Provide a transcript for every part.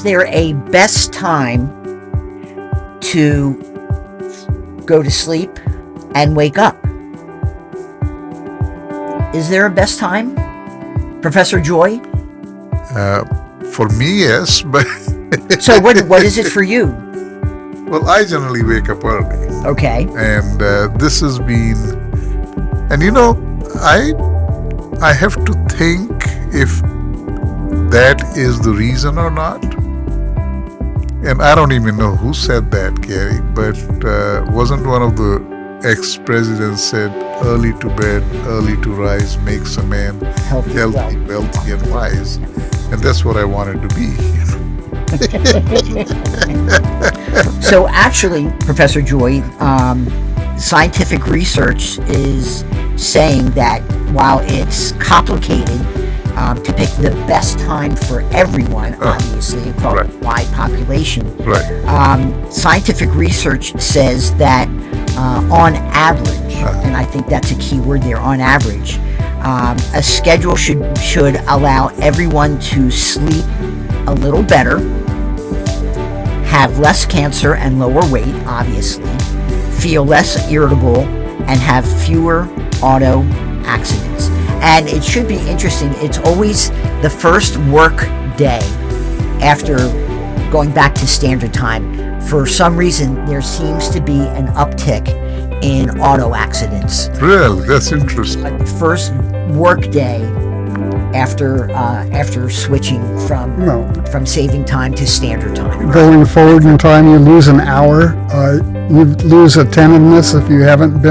is there a best time to go to sleep and wake up? Is there a best time, Professor Joy? For me, yes, but So what is it for you? well, I generally wake up early, Okay. and this has been, and I have to think if that is the reason or not. And I don't even know who said that, Gary, but wasn't one of the ex-presidents said, early to bed, early to rise makes a man Healthy, wealthy, and wise. And that's what I wanted to be. So actually, Professor Joy, scientific research is saying that while it's complicated to pick the best time for everyone, obviously, across right. a wide population, Right. Scientific research says that on average, and I think that's a key word there, on average, a schedule should allow everyone to sleep a little better, have less cancer and lower weight, obviously, feel less irritable, and have fewer auto accidents. And it should be interesting. It's always the first work day after going back to standard time. For some reason, there seems to be an uptick in auto accidents. Really? That's interesting. First work day after switching from saving time to standard time. Going forward in time, you lose an hour. You lose attentiveness if you haven't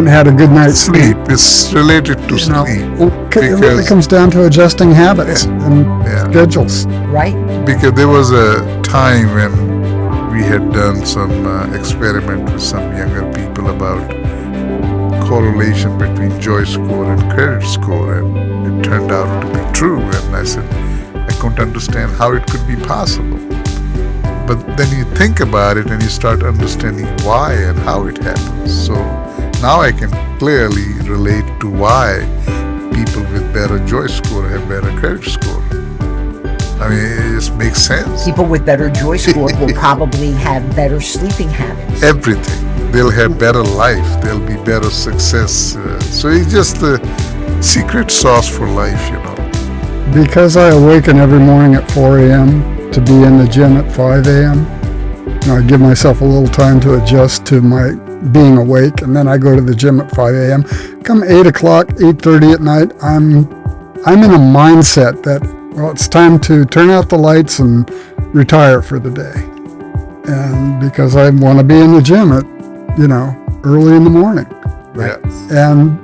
had a good night's sleep. It's related to sleep. It really comes down to adjusting habits and schedules. Right? Because there was a time when we had done some experiment with some younger people about correlation between JoyScore and credit score, and it turned out to be true. And I said, I couldn't understand how it could be possible. But then you think about it and you start understanding why and how it happens. So now I can clearly relate to why people with better JoyScore have better credit score. I mean, it just makes sense. People with better JoyScore will probably have better sleeping habits. Everything. They'll have better life. They'll be better success. So it's just the secret sauce for life, Because I awaken every morning at 4 a.m. to be in the gym at 5 a.m., I give myself a little time to adjust to my being awake, and then I go to the gym at 5 a.m. Come 8 o'clock, 8:30 at night, I'm in a mindset that, it's time to turn out the lights and retire for the day. And because I want to be in the gym at, early in the morning. Yeah. And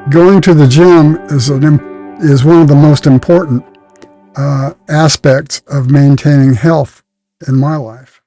going to the gym is one of the most important aspects of maintaining health in my life.